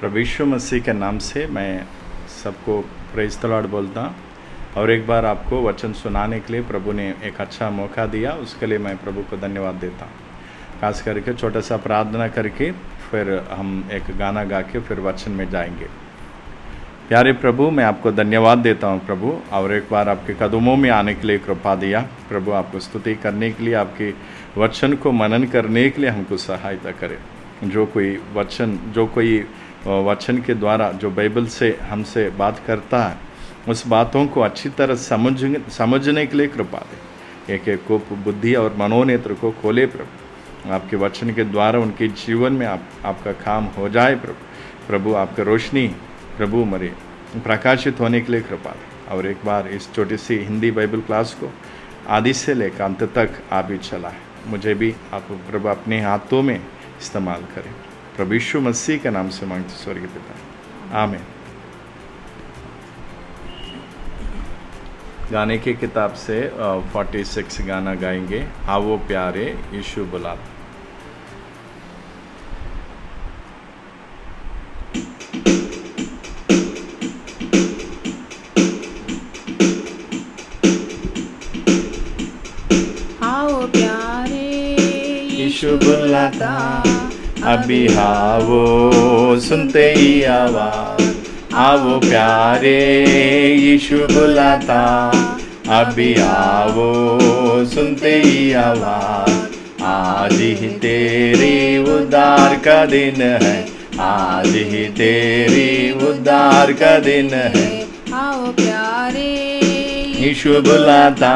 प्रभु यीशु मसीह के नाम से मैं सबको प्रेज़ द लॉर्ड बोलता हूँ। और एक बार आपको वचन सुनाने के लिए प्रभु ने एक अच्छा मौका दिया, उसके लिए मैं प्रभु को धन्यवाद देता हूँ। खास करके छोटा सा प्रार्थना करके फिर हम एक गाना गा के फिर वचन में जाएंगे। प्यारे प्रभु, मैं आपको धन्यवाद देता हूँ प्रभु, और एक बार आपके कदमों में आने के लिए कृपा दिया प्रभु। आपको स्तुति करने के लिए, आपके वचन को मनन करने के लिए हमको सहायता करें। जो कोई वचन के द्वारा जो बाइबल से हमसे बात करता है, उस बातों को अच्छी तरह समझने के लिए कृपा दे। एक एक को बुद्धि और मनोनेत्र को खोले प्रभु। आपके वचन के द्वारा उनके जीवन में आपका काम हो जाए प्रभु। आपका रोशनी प्रभु मरे प्रकाशित होने के लिए कृपा दे। और एक बार इस छोटी सी हिंदी बाइबल क्लास को आदि से लेकर अंत तक आप ही चलाएं। मुझे भी आप प्रभु अपने हाथों में इस्तेमाल करें। प्रभु यीशु मसीह के नाम से मांगते स्वर्गीय पिता, आमीन। गाने की किताब से 46 गाना गाएंगे। आओ प्यारे यीशु बुलाते। आओ प्यारे यीशु बुलाता, अभी आओ सुनते ही आवाज। आओ प्यारे यीशु बुलाता, अभी आओ सुनते ही आवाज। आज ही तेरी उद्धार का दिन है, आज ही तेरी उद्धार का दिन है। आओ प्यारे यीशु बुलाता,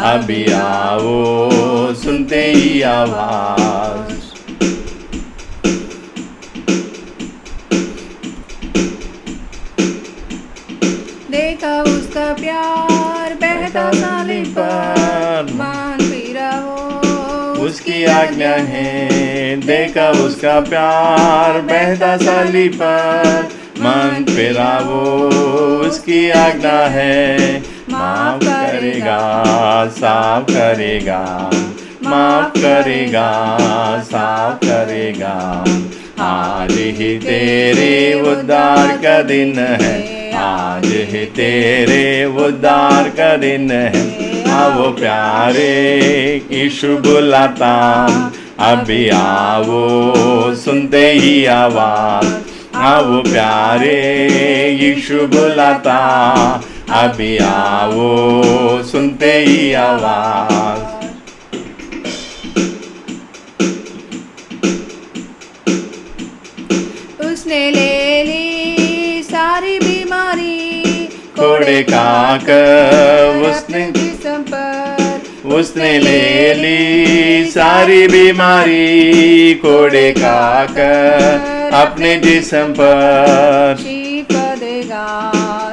अभी आओ सुनते ही आवाज। देखा उसका प्यार बहता साले पर, मान पीरा हो उसकी आज्ञा है। देखा उसका प्यार बहता साली पर, मन फिरावो उसकी आज्ञा है। माफ करेगा, साफ करेगा, माफ करेगा, साफ करेगा। आज ही तेरे उद्धार का दिन है, आज ही तेरे उद्धार का दिन है। आओ प्यारे यीशु बुलाता, अभी आओ सुनते ही आवाज। आओ प्यारे यीशु बुलाता, अभी आओ सुनते ही आवाज। उसने ले ली सारी बीमारी, कोड़े खाकर उसने जिस्म पर, उसने ले ली सारी बीमारी। कोड़े खाकर अपने जिस्म पर शिफा देगा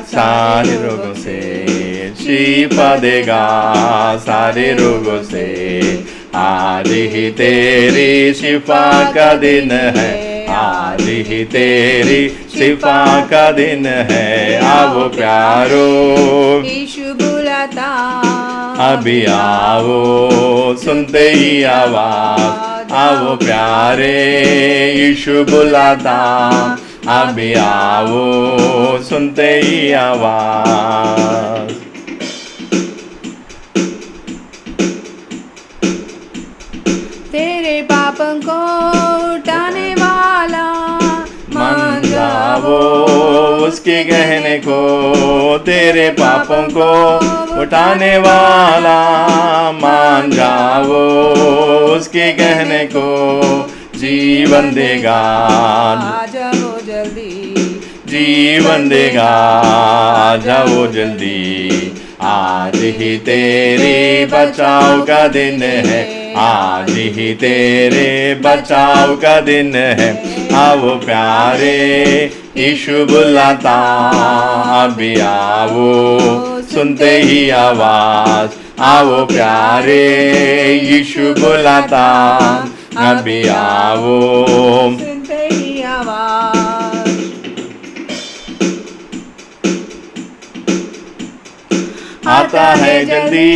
सारे रोगों से, शिफा देगा सारे रोगों से। आज ही तेरी शिफा का दिन है, आज ही तेरी शिफा का दिन है। आओ प्यारो यीशु बुलाता, अभी आओ सुनते ही आवाज। आओ प्यारे यीशु बुलाता, अभी आओ सुनते ही आवाज। तेरे पापों को उठाने वाला, मान जाओ उसके कहने को। तेरे पापों को उठाने वाला, मान जाओ उसके कहने को। जीवन देगा, आ जाओ जल्दी, जीवन देगा, आ जाओ जल्दी। आज ही तेरे बचाव का दिन है, आज ही तेरे बचाव का दिन है। आओ प्यारे यीशु बुलाता, अभी आओ सुनते ही आवाज। आओ प्यारे यीशु बुलाता, अभी आओ सुनते ही आवाज। आता है जल्दी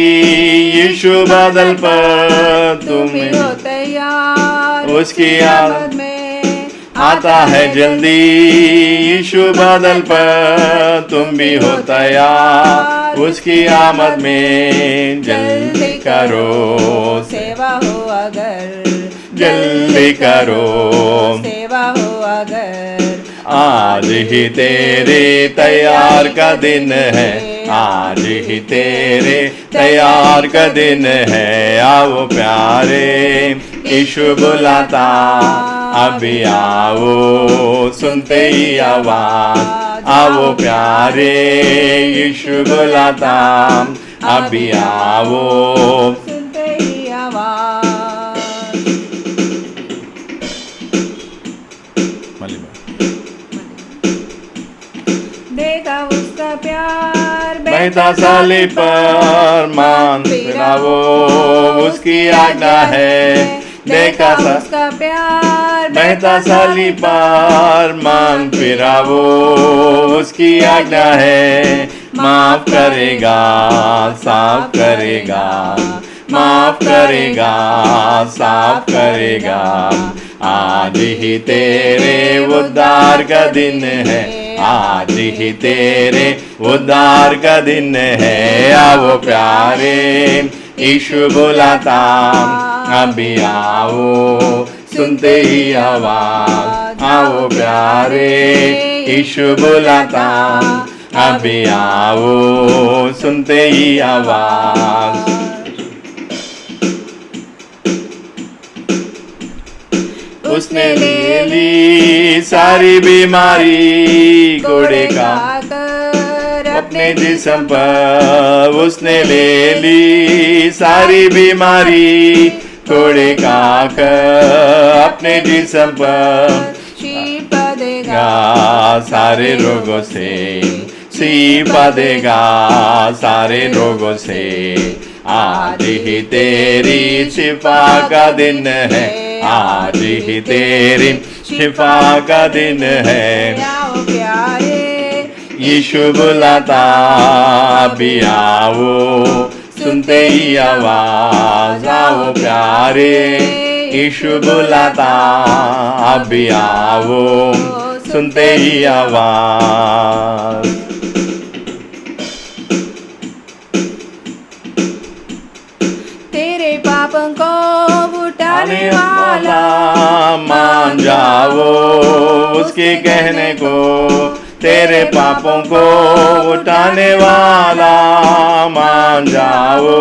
यीशु बादल पर, तुम ही तुम्हें हो तैयार उसकी आमद में। आता है जल्दी यीशु बादल पर, तुम भी हो तैयार उसकी आमद में। जल्दी करो सेवा हो अगर, जल्दी करो सेवा हो अगर, आज ही तेरे तैयार का दिन है, आज ही तेरे तैयार का दिन है। आओ प्यारे यीशु बुलाता, अभी आओ सुनते ही आवाज। आओ प्यारे यीशु बुलाता, अभी आओ सुनते ही आवाज। देखा उसका प्यार बहता साली पर, मान फिरावो उसकी आज्ञा है। देखा उसका प्यार बहता साली पर, मान फिरावो उसकी आज्ञा है। माफ करेगा साफ करेगा, माफ करेगा साफ करेगा। आज ही तेरे उद्धार का दिन है, आज ही तेरे उद्धार का दिन है। आओ प्यारे यीशु बुलाता, अभी आओ सुनते ही आवाज। आओ प्यारे यीशु बुलाता, अभी आओ सुनते ही आवाज। उसने ले ली सारी बीमारी घोड़े का अपने जिस्म पर, उसने ले ली सारी बीमारी घोड़े का अपने जिस्म पर। शिफा देगा सारे रोगों से, शिफा देगा सारे रोगों से। आज ही तेरी शिफा का दिन है, आज ही तेरी शिफा का दिन है। आओ प्यारे यीशु बुलाता, अभी आओ सुनते ही आवाज। आओ प्यारे यीशु बुलाता, अभी आओ सुनते ही आवाज। तेरे पापों को उठाने वाला मान जाओ उसके कहने को। तेरे पापों को उठाने वाला मान जाओ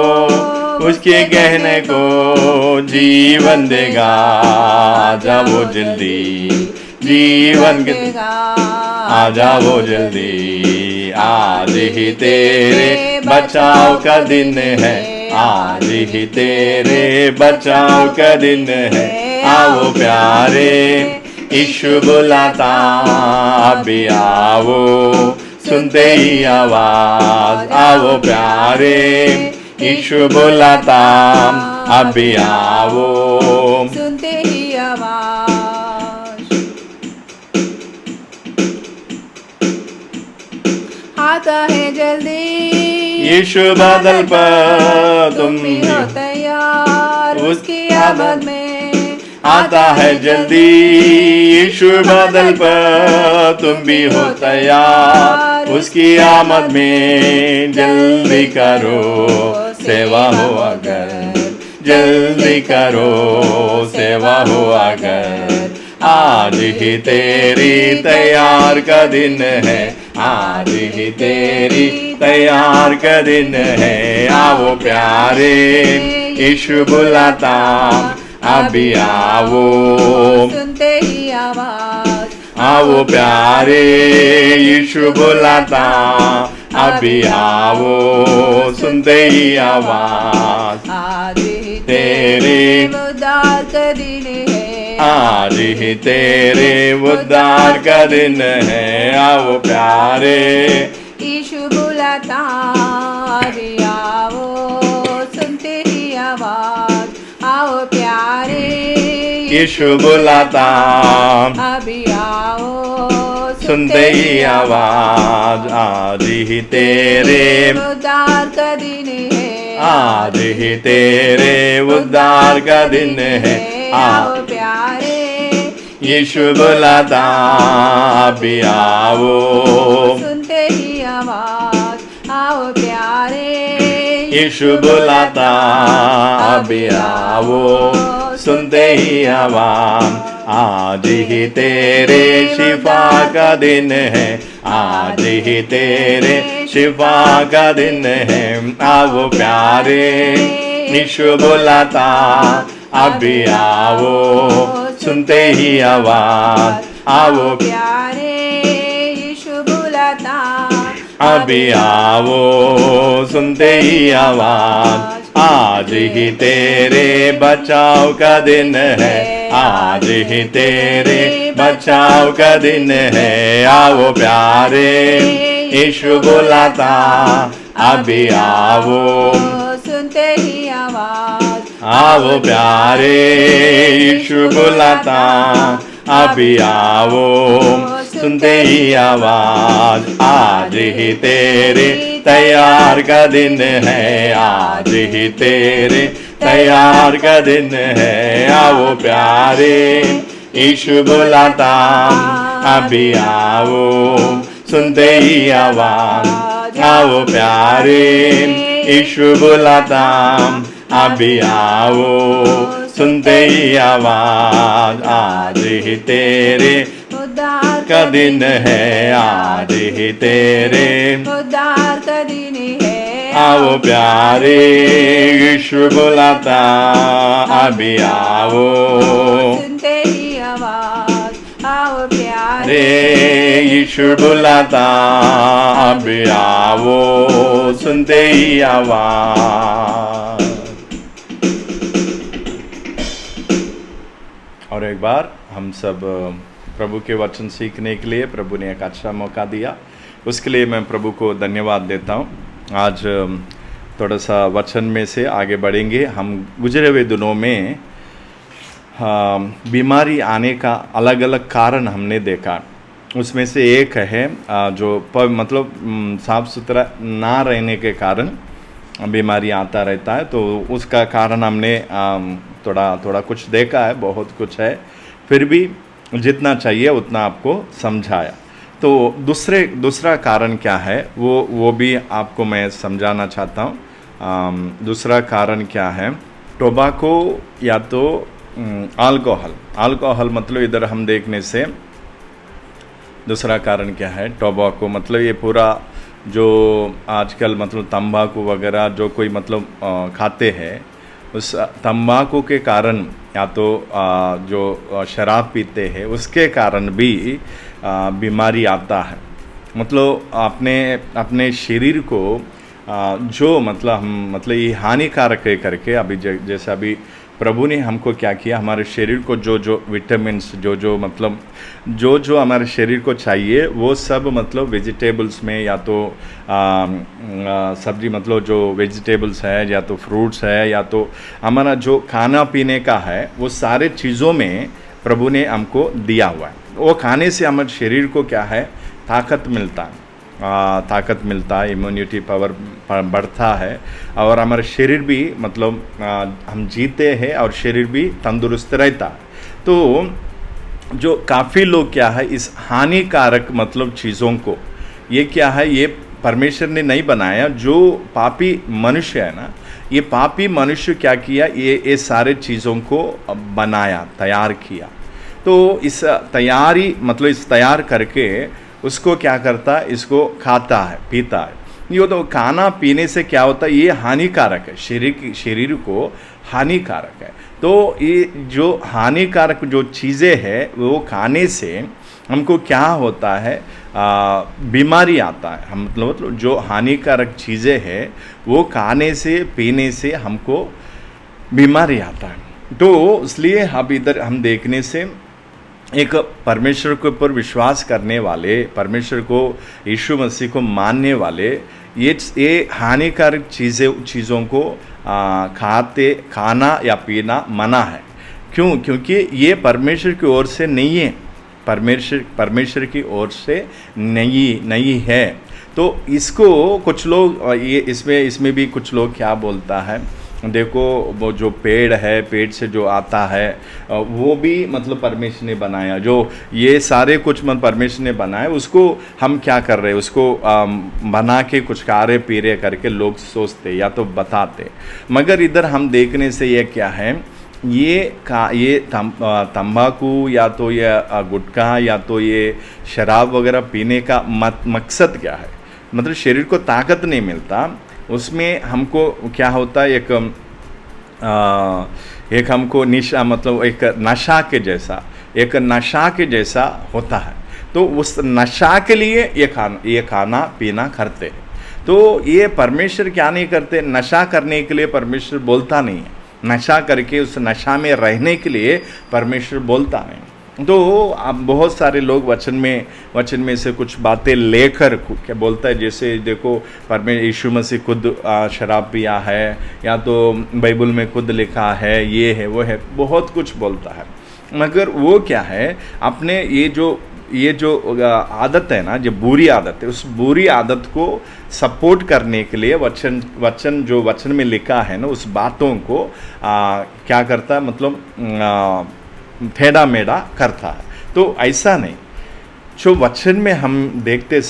उसके कहने को। जीवन देगा आजा वो जल्दी, जीवन देगा आ जाओ जल्दी। आज ही तेरे बचाव का दिन है, आज ही तेरे बचाव का दिन है। आओ प्यारे यीशु बुलाता, अभी आओ सुनते ही आवाज। आओ प्यारे यीशु बुलाता, अभी आओ सुनते ही आवाज। आता है जल्दी यीशु बादल पर, तुम भी हो तैयार उसकी आमद में। आता है जल्दी यीशु बादल पर, तुम भी हो तैयार उसकी आमद में। जल्दी करो सेवा हो अगर, जल्दी करो सेवा हो अगर। आज ही तेरी तैयार का दिन है, आज ही तेरी तैयार का दिन है। आओ प्यारे यीशु बुलाता, अभी आओ सुनते ही आवाज। आओ प्यारे यीशु बुलाता, अभी आओ सुनते ही आवाज। आज ही तेरे उद्धार का दिन है, आज ही तेरे उद्धार का दिन है। आओ प्यारे यीशु बुलाता, अभी आओ सुनते ही आवाज। आओ प्यारे यीशु बुलाता, अभी आओ सुनते ही आवाज। आज ही तेरे उद्धार का दिन है, आज ही तेरे उद्धार का दिन है। आओ प्यारे यीशु बुलाता अभी आओ, सुनते ही आवाज आओ प्यारे, यीशु बुलाता अभी आओ, सुनते ही आवाज। आज ही तेरे शिफा का दिन है, आज ही तेरे शिफा का दिन है। आओ प्यारे, यीशु बुलाता अभी आओ, सुनते ही आवाज। आओ प्यारे, यीशु बुलाता अभी आओ, सुनते ही आवाज। आज ही तेरे बचाव का दिन है, आज ही तेरे बचाव का दिन है। आओ प्यारे, यीशु बुलाता अभी आओ, सुनते ही आवाज। आओ प्यारे, यीशु बुलाता अभी आओ, सुनते ही आवाज। आज ही तेरे तैयार का दिन है, आज ही तेरे तैयार का दिन है। आओ प्यारे, यीशु बुलाता अभी आओ, सुनते ही आवाज। आओ प्यारे, यीशु बुलाता अभी आओ, सुनते ही आवाज। आज ही तेरे उद्धार का दिन है, आज ही तेरे उद्धार का दिन है। आओ प्यारे, यीशु बुलाता अभी आओ, सुनते ही आवाज। आओ प्यारे, रे यीशु बुलाता अभी आओ, सुनते ही आवाज। और एक बार हम सब प्रभु के वचन सीखने के लिए प्रभु ने एक अच्छा मौका दिया, उसके लिए मैं प्रभु को धन्यवाद देता हूँ। आज थोड़ा सा वचन में से आगे बढ़ेंगे। हम गुजरे हुए दिनों में बीमारी आने का अलग अलग कारण हमने देखा। उसमें से एक है जो मतलब साफ सुथरा ना रहने के कारण बीमारी आता रहता है, तो उसका कारण हमने थोड़ा कुछ देखा है, बहुत कुछ है, फिर भी जितना चाहिए उतना आपको समझाया। तो दूसरा कारण क्या है वो भी आपको मैं समझाना चाहता हूँ। दूसरा कारण क्या है, टोबाको या तो अल्कोहल मतलब इधर हम देखने से दूसरा कारण क्या है, टोबाको मतलब ये पूरा जो आजकल मतलब तंबाकू वगैरह जो कोई मतलब खाते हैं, उस तंबाकू के कारण या तो जो शराब पीते हैं उसके कारण भी बीमारी आता है। मतलब अपने शरीर को जो मतलब हम मतलब ये हानिकारक है करके अभी जैसे अभी प्रभु ने हमको क्या किया, हमारे शरीर को जो विटामिन्स जो मतलब जो हमारे शरीर को चाहिए वो सब मतलब वेजिटेबल्स में या तो सब्जी मतलब जो वेजिटेबल्स है या तो फ्रूट्स है या तो हमारा जो खाना पीने का है वो सारे चीज़ों में प्रभु ने हमको दिया हुआ है। वो खाने से हमारे शरीर को क्या है, ताकत मिलता है, इम्यूनिटी पावर बढ़ता है और हमारा शरीर भी मतलब हम जीते हैं और शरीर भी तंदुरुस्त रहता है। तो जो काफ़ी लोग क्या है इस हानिकारक मतलब चीज़ों को, ये क्या है, ये परमेश्वर ने नहीं बनाया। जो पापी मनुष्य है ना, ये पापी मनुष्य क्या किया, ये सारे चीज़ों को बनाया, तैयार किया। तो इस तैयार करके उसको क्या करता है, इसको खाता है, पीता है। ये तो खाना पीने से क्या होता है, ये हानिकारक है, शरीर को हानिकारक है। तो ये जो हानिकारक जो चीज़ें हैं वो खाने से हमको क्या होता है, बीमारी आता है। हम मतलब जो हानिकारक चीज़ें हैं वो खाने से पीने से हमको बीमारी आता है। तो इसलिए अब इधर हम देखने से एक परमेश्वर के ऊपर विश्वास करने वाले, परमेश्वर को यीशु मसीह को मानने वाले ये हानिकारक चीज़ों को खाना या पीना मना है। क्यों? क्योंकि ये परमेश्वर की ओर से नहीं है, परमेश्वर की ओर से नहीं है। तो इसको कुछ लोग ये इसमें भी कुछ लोग क्या बोलता है, देखो वो जो पेड़ है, पेड़ से जो आता है वो भी मतलब परमेश्वर ने बनाया। जो ये सारे कुछ परमेश्वर ने बनाया, उसको हम क्या कर रहे हैं, उसको बना के कुछ कार्य पीरे करके लोग सोचते या तो बताते। मगर इधर हम देखने से ये क्या है, ये तंबाकू या तो ये गुटखा या तो ये शराब वगैरह पीने का मकसद क्या है, मतलब शरीर को ताकत नहीं मिलता। उसमें हमको क्या होता है, एक हमको निशा, मतलब एक नशा के जैसा होता है। तो उस नशा के लिए ये खाना पीना करते हैं। तो ये परमेश्वर क्या नहीं करते, नशा करने के लिए परमेश्वर बोलता नहीं है, नशा करके उस नशा में रहने के लिए परमेश्वर बोलता नहीं। तो अब बहुत सारे लोग वचन में से कुछ बातें लेकर क्या बोलता है, जैसे देखो परमेश्वर यीशु मसीह खुद शराब पिया है, या तो बाइबल में खुद लिखा है, ये है वो है, बहुत कुछ बोलता है। मगर वो क्या है, अपने ये जो आदत है ना, जो बुरी आदत है, उस बुरी आदत को सपोर्ट करने के लिए वचन में लिखा है ना, उस बातों को क्या करता है, मतलब टेढ़ा मेढ़ा करता है। तो ऐसा नहीं, जो वचन में हम देखते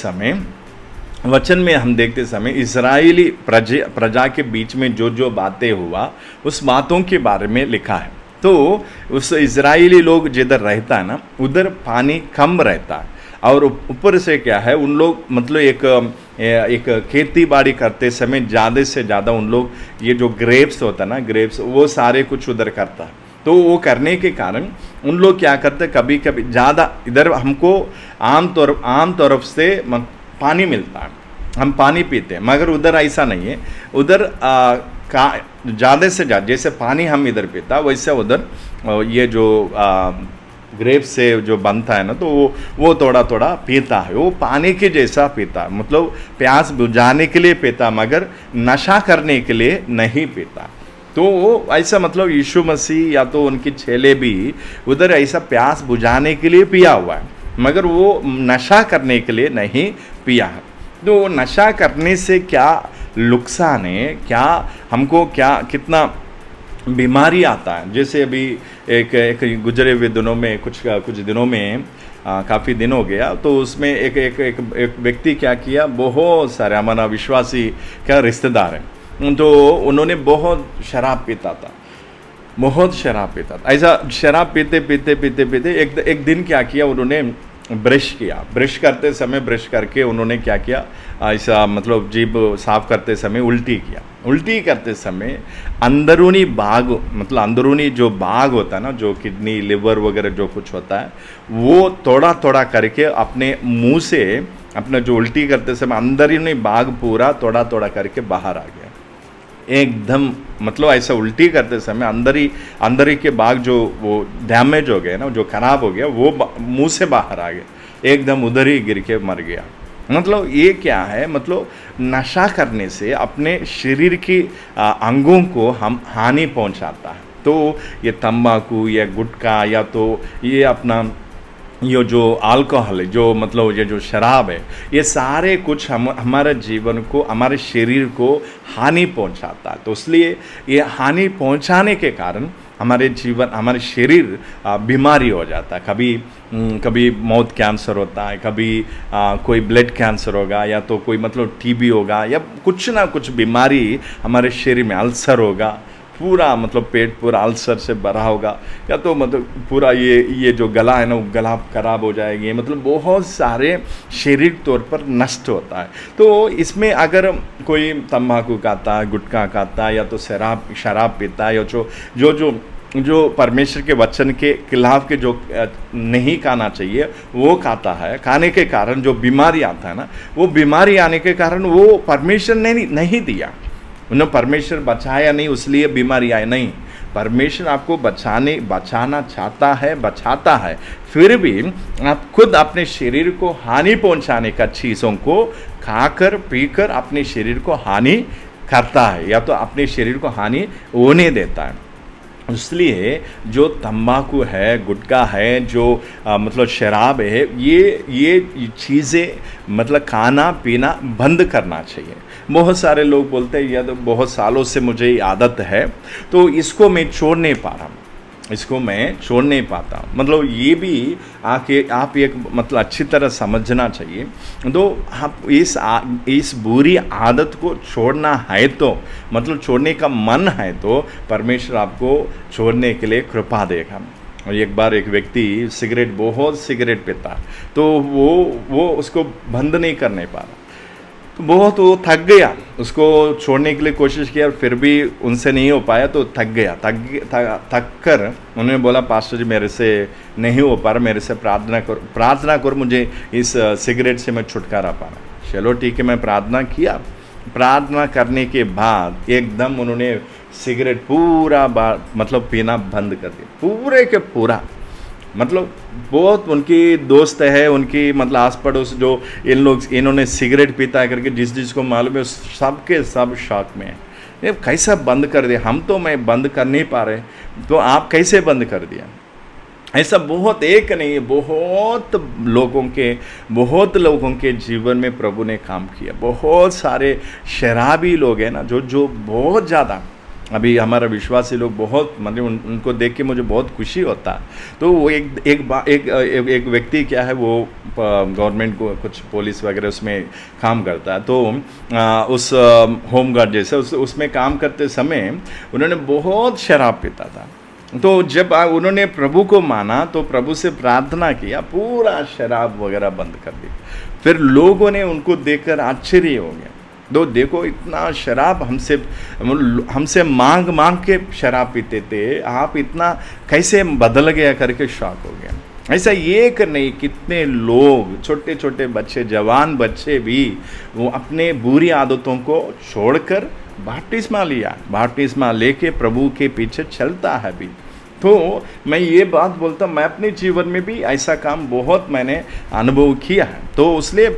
समय इजराइली प्रजा के बीच में जो बातें हुआ, उस बातों के बारे में लिखा है। तो उस इजराइली लोग जिधर रहता है ना, उधर पानी कम रहता है, और ऊपर से क्या है, उन लोग मतलब एक खेती बाड़ी करते समय ज़्यादा से ज़्यादा उन लोग ये जो ग्रेप्स होता है ना, ग्रेप्स, वो सारे कुछ उधर करता है। तो वो करने के कारण उन लोग क्या करते, कभी कभी ज़्यादा, इधर हमको आम तौर से पानी मिलता है, हम पानी पीते हैं, मगर उधर ऐसा नहीं है। उधर ज़्यादा से ज़्यादा जैसे पानी हम इधर पीता, वैसे उधर ये जो ग्रेप से जो बनता है ना, तो वो थोड़ा थोड़ा पीता है, वो पानी के जैसा पीता है, मतलब प्यास बुझाने के लिए पीता, मगर नशा करने के लिए नहीं पीता। तो ऐसा मतलब यीशु मसीह या तो उनके चेले भी उधर ऐसा प्यास बुझाने के लिए पिया हुआ है, मगर वो नशा करने के लिए नहीं पिया है। तो नशा करने से क्या नुकसान है, क्या हमको कितना बीमारी आता है। जैसे अभी एक गुजरे हुए दिनों में कुछ दिनों में काफ़ी दिन हो गया, तो उसमें एक व्यक्ति क्या किया, बहुत सारे हमारा विश्वासी क्या रिश्तेदार हैं, तो उन्होंने बहुत शराब पीता था। ऐसा शराब पीते एक दिन क्या किया, उन्होंने ब्रश करते समय ब्रश करके उन्होंने क्या किया, ऐसा मतलब जीभ साफ करते समय उल्टी करते समय अंदरूनी भाग, मतलब अंदरूनी जो भाग होता है ना, जो किडनी लिवर वगैरह जो कुछ होता है, वो थोड़ा थोड़ा करके अपने मुंह से, अपना जो उल्टी करते समय अंदरूनी भाग पूरा थोड़ा थोड़ा करके बाहर आ गया एकदम। मतलब ऐसा उल्टी करते समय अंदर ही के भाग जो वो डैमेज हो गए ना, जो खराब हो गया, वो मुंह से बाहर आ गया एकदम, उधर ही गिर के मर गया। मतलब ये क्या है, मतलब नशा करने से अपने शरीर की अंगों को हम हानि पहुंचाता है। तो ये तंबाकू या गुटखा या तो ये अपना ये जो अल्कोहल है, जो मतलब ये जो शराब है, ये सारे कुछ हमारे जीवन को, हमारे शरीर को हानि पहुंचाता है। तो इसलिए ये हानि पहुंचाने के कारण हमारे शरीर बीमारी हो जाता है। कभी माउथ कैंसर होता है, कभी कोई ब्लड कैंसर होगा, या तो कोई मतलब टीबी होगा, या कुछ ना कुछ बीमारी हमारे शरीर में, अल्सर होगा, पूरा मतलब पेट पूरा अल्सर से भरा होगा, या तो मतलब पूरा ये जो गला है ना, वो गला खराब हो जाएगी, मतलब बहुत सारे शारीरिक तौर पर नष्ट होता है। तो इसमें अगर कोई तंबाकू खाता है, गुटखा खाता है, या तो शराब पीता है, या जो परमेश्वर के वचन के खिलाफ के जो नहीं खाना चाहिए वो खाता है, खाने के कारण जो बीमारी आता है ना, वो बीमारी आने के कारण वो परमेश्वर ने नहीं दिया, उन्हें परमेश्वर बचाया नहीं, उसलिए बीमारी आए नहीं। परमेश्वर आपको बचाना बचाता है, फिर भी आप खुद अपने शरीर को हानि पहुंचाने का चीज़ों को खाकर पीकर अपने शरीर को हानि करता है, या तो अपने शरीर को हानि होने देता है। इसलिए जो तंबाकू है, गुटखा है, जो मतलब शराब है, ये चीज़ें मतलब खाना पीना बंद करना चाहिए। बहुत सारे लोग बोलते हैं या तो बहुत सालों से मुझे ये आदत है, तो इसको मैं छोड़ नहीं पा रहा हूँ, इसको मैं छोड़ नहीं पाता। मतलब ये भी आप एक मतलब अच्छी तरह समझना चाहिए। तो आप इस बुरी आदत को छोड़ना है तो मतलब छोड़ने का मन है तो परमेश्वर आपको छोड़ने के लिए कृपा देगा। और एक बार एक व्यक्ति बहुत सिगरेट पीता, तो वो उसको बंद नहीं करने पा रहा, तो बहुत वो थक गया, उसको छोड़ने के लिए कोशिश किया, फिर भी उनसे नहीं हो पाया, तो थक गया। थक कर उन्होंने बोला, पास्टर जी मेरे से नहीं हो पा रहा, मेरे से प्रार्थना कर मुझे इस सिगरेट से मैं छुटकारा पाना। चलो ठीक है, मैं प्रार्थना किया। प्रार्थना करने के बाद एकदम उन्होंने सिगरेट पूरा मतलब पीना बंद कर दिया, पूरे के पूरा। मतलब बहुत उनकी दोस्त है, उनकी मतलब आस पड़ोस जो इन्होंने सिगरेट पीता है करके जिसको मालूम है, सब के सब शॉक में है। ये कैसा बंद कर दिया? हम तो मैं बंद कर नहीं पा रहे, तो आप कैसे बंद कर दिया? ऐसा बहुत एक नहीं, बहुत लोगों के जीवन में प्रभु ने काम किया। बहुत सारे शराबी लोग हैं ना, जो बहुत ज़्यादा, अभी हमारा विश्वासी लोग बहुत, मतलब उनको देख के मुझे बहुत खुशी होता है। तो वो एक व्यक्ति क्या है, वो गवर्नमेंट को कुछ पुलिस वगैरह उसमें काम करता है, तो उस होम गार्ड जैसे उसमें काम करते समय उन्होंने बहुत शराब पीता था। तो जब उन्होंने प्रभु को माना तो प्रभु से प्रार्थना किया, पूरा शराब वगैरह बंद कर दी। फिर लोगों ने उनको देखकर आश्चर्य हो गया, तो देखो इतना शराब हमसे मांग के शराब पीते थे, आप इतना कैसे बदल गया करके शॉक हो गया। ऐसा एक नहीं, कितने लोग, छोटे छोटे बच्चे, जवान बच्चे भी वो अपने बुरी आदतों को छोड़कर बपतिस्मा लिया, बपतिस्मा लेके प्रभु के पीछे चलता है भी। तो मैं ये बात बोलता हूँ, मैं अपने जीवन में भी ऐसा काम बहुत मैंने अनुभव किया है। तो इसलिए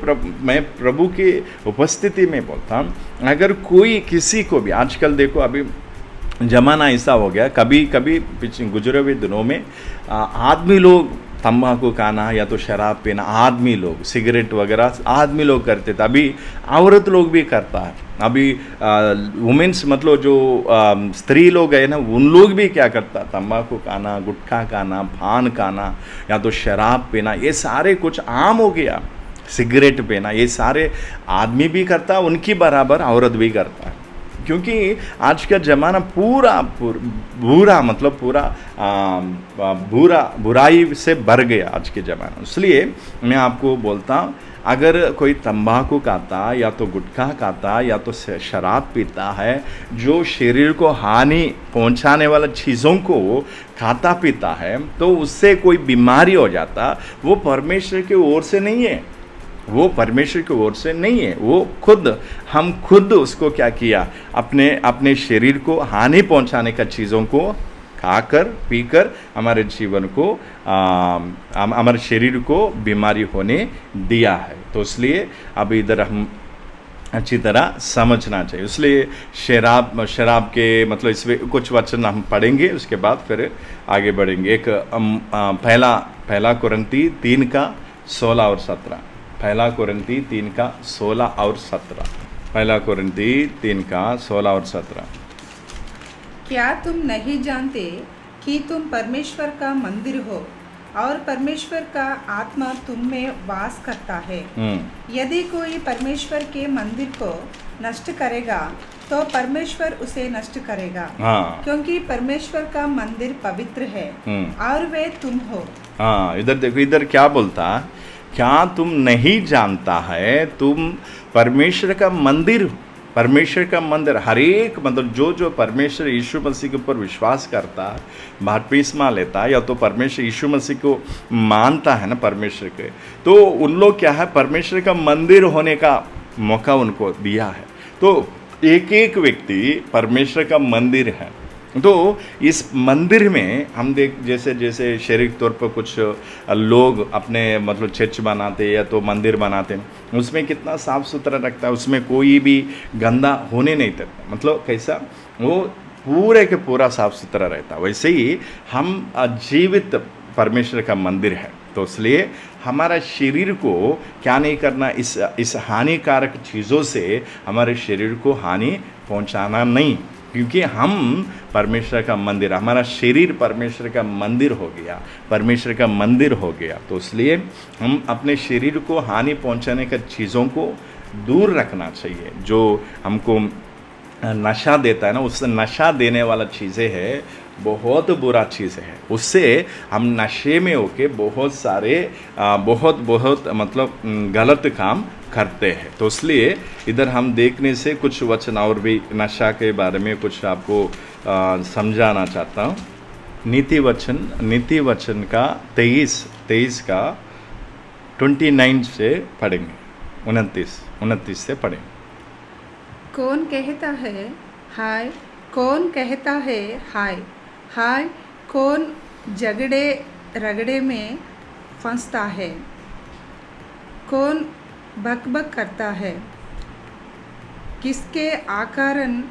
मैं प्रभु की उपस्थिति में बोलता हूँ, अगर कोई किसी को भी, आजकल देखो अभी ज़माना ऐसा हो गया, कभी कभी पिछले गुजरे हुए दिनों में आदमी लोग तंबाकू खाना या तो शराब पीना, आदमी लोग सिगरेट वगैरह आदमी लोग करते थे, अभी औरत लोग भी करता है। अभी वुमेन्स मतलब जो स्त्री लोग है ना, उन लोग भी क्या करता, तंबाकू खाना, गुटखा खाना, पान खाना या तो शराब पीना, ये सारे कुछ आम हो गया। सिगरेट पीना ये सारे आदमी भी करता, उनकी बराबर औरत भी करता है, क्योंकि आज का ज़माना पूरा बुरा, मतलब पूरा बुराई से भर गया आज के ज़माना। इसलिए मैं आपको बोलता हूँ, अगर कोई तंबाकू खाता या तो गुटखा खाता या तो शराब पीता है, जो शरीर को हानि पहुंचाने वाला चीज़ों को खाता पीता है, तो उससे कोई बीमारी हो जाता, वो परमेश्वर की ओर से नहीं है, वो परमेश्वर की ओर से नहीं है। वो हम खुद उसको क्या किया, अपने शरीर को हानि पहुंचाने का चीज़ों को खाकर पीकर हमारे जीवन को हमारे शरीर को बीमारी होने दिया है। तो इसलिए अब इधर हम अच्छी तरह समझना चाहिए। इसलिए शराब के मतलब इसमें कुछ वचन हम पढ़ेंगे, उसके बाद फिर आगे बढ़ेंगे। एक पहला कुरिन्ती 3:16 और 17। पहला कुरिन्ती 3:16 और 17। पहला कुरिन्ती 3:16 और 17। क्या तुम नहीं जानते कि तुम परमेश्वर का मंदिर हो और परमेश्वर का आत्मा तुम में वास करता है? यदि कोई परमेश्वर के मंदिर को नष्ट करेगा तो परमेश्वर उसे नष्ट करेगा। क्योंकि परमेश्वर का मंदिर पवित्र है और वे तुम हो। इधर देखो, इधर क्या बोलता, क्या तुम नहीं जानता है तुम परमेश्वर का मंदिर हो? परमेश्वर का मंदिर, हर एक मतलब जो परमेश्वर यीशु मसीह के ऊपर विश्वास करता है, बपतिस्मा लेता है या तो परमेश्वर यीशु मसीह को मानता है ना परमेश्वर के, तो उन लोग क्या है, परमेश्वर का मंदिर होने का मौका उनको दिया है। तो एक एक व्यक्ति परमेश्वर का मंदिर है। तो इस मंदिर में हम जैसे शारीरिक तौर पर कुछ लोग अपने मतलब चर्च बनाते या तो मंदिर बनाते हैं, उसमें कितना साफ़ सुथरा रखता है, उसमें कोई भी गंदा होने नहीं देता। मतलब कैसा, वो पूरे के पूरा साफ सुथरा रहता। वैसे ही हम जीवित परमेश्वर का मंदिर है, तो इसलिए हमारा शरीर को क्या नहीं करना, इस हानिकारक चीज़ों से हमारे शरीर को हानि पहुंचाना नहीं, क्योंकि हम परमेश्वर का मंदिर, हमारा शरीर परमेश्वर का मंदिर हो गया, परमेश्वर का मंदिर हो गया। तो इसलिए हम अपने शरीर को हानि पहुंचाने का चीज़ों को दूर रखना चाहिए। जो हमको नशा देता है ना, उससे नशा देने वाला चीज़ें है, बहुत बुरा चीज़ है। उससे हम नशे में होके बहुत सारे बहुत मतलब गलत काम करते हैं। तो इसलिए इधर हम देखने से कुछ वचन और भी नशा के बारे में कुछ आपको समझाना चाहता हूँ। नीति वचन का 23 का 29 से पढ़ेंगे, 29 से पढ़ेंगे। कौन कहता है हाय, कौन कहता है हाय हाय, कौन झगड़े रगड़े में फंसता है, कौन बकबक करता है, किसके आकारण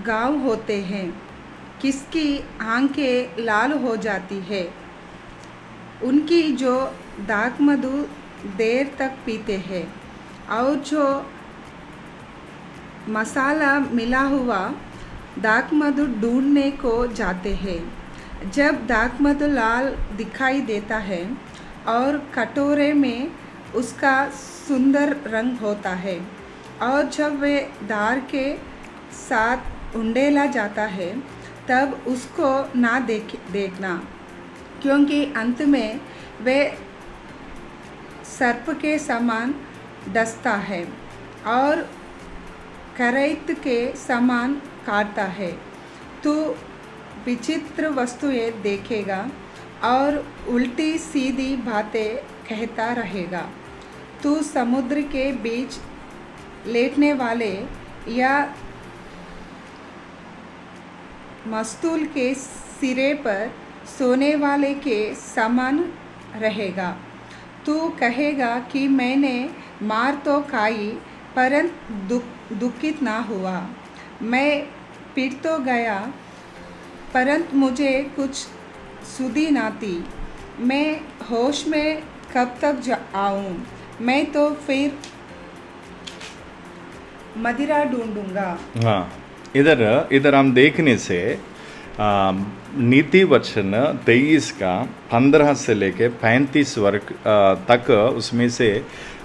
गाँव होते हैं, किसकी आंखें लाल हो जाती है, उनकी जो दाक मधु देर तक पीते हैं और जो मसाला मिला हुआ दाक मधु ढूंढने को जाते हैं। जब दाक मधु लाल दिखाई देता है और कटोरे में उसका सुंदर रंग होता है, और जब वे दार के साथ उंडेला जाता है, तब उसको ना देखना, क्योंकि अंत में वे सर्प के समान डसता है और करैत के समान काटता है। तू विचित्र वस्तुएं देखेगा और उल्टी सीधी बातें कहता रहेगा। तू समुद्र के बीच लेटने वाले या मस्तूल के सिरे पर सोने वाले के समान रहेगा। तू कहेगा कि मैंने मार तो खाई, परंतु दुखित ना हुआ, मैं पिट तो गया, परंतु मुझे कुछ सुधी ना थी, मैं होश में कब तक आऊँ, मैं तो फिर मदिरा ढूंढूंगा। हाँ, इधर हम देखने से नीति वचन 23 का 15 से लेके 35 वर्ग तक, उसमें से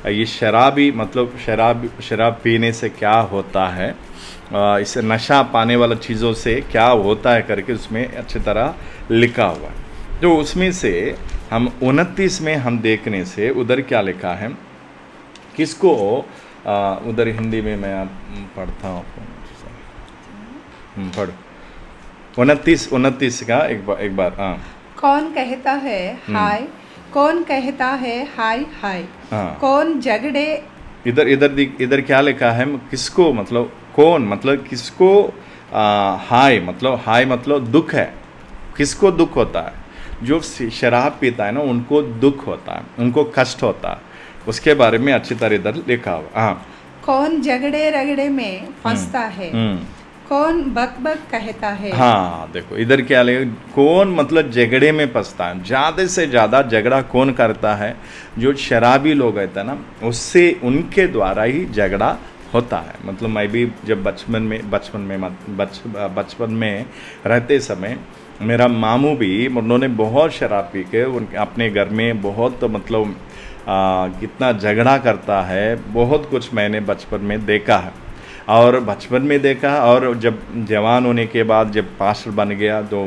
ये शराबी मतलब शराब पीने से क्या होता है, इसे नशा पाने वाला चीज़ों से क्या होता है करके उसमें अच्छी तरह लिखा हुआ है। तो उसमें से हम 29 में हम देखने से उधर क्या लिखा है, किसको उधर हिंदी में मैं पढ़ता हूँ, पढ़ो 29 का एक बार। हाँ, कौन कहता है हाय, कौन कहता है हाय हाय, हाँ। कौन झगड़े, इधर क्या लिखा है, किसको मतलब कौन मतलब किसको, हाय मतलब दुख है, किसको दुख होता है, जो शराब पीता है ना उनको दुख होता है, उनको कष्ट होता है, उसके बारे में अच्छी तरह इधर लिखा हुआ। हाँ, कौन झगड़े रगड़े में फंसता है, कौन बक बक कहता है। हाँ, देखो इधर क्या ले, कौन मतलब झगड़े में फंसता है, ज़्यादा से ज़्यादा झगड़ा कौन करता है, जो शराबी लोग रहते हैं ना, उससे उनके द्वारा ही झगड़ा होता है। मतलब मैं भी जब बचपन में रहते समय मेरा मामू भी, उन्होंने बहुत शराब पी के अपने घर में बहुत मतलब कितना झगड़ा करता है, बहुत कुछ मैंने बचपन में देखा है। और बचपन में देखा, और जब जवान होने के बाद जब पास्टर बन गया तो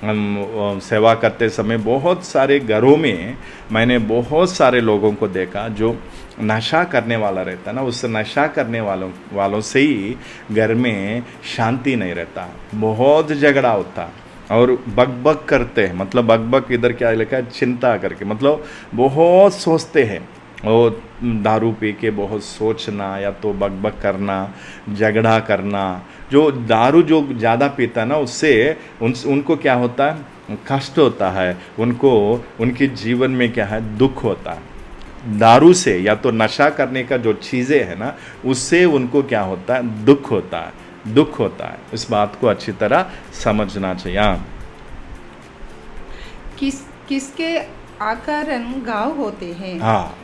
हम सेवा करते समय बहुत सारे घरों में मैंने बहुत सारे लोगों को देखा जो नशा करने वाला रहता है ना, उस नशा करने वालों से ही घर में शांति नहीं रहता, बहुत झगड़ा होता और बकबक करते हैं। मतलब बकबक इधर क्या लिखा है, चिंता करके, मतलब बहुत सोचते हैं, और दारू पी के बहुत सोचना या तो बकबक करना, झगड़ा करना। जो दारू जो ज़्यादा पीता है ना, उससे उनको क्या होता है, कष्ट होता है, उनको उनके जीवन में क्या है, दुख होता है। दारू से या तो नशा करने का जो चीज़ें है ना, उससे उनको क्या होता है, दुख होता है। दुख होता है। इस बात को अच्छी तरह समझना चाहिए। हाँ, किसके आकारण गाँव होते हैं। हाँ,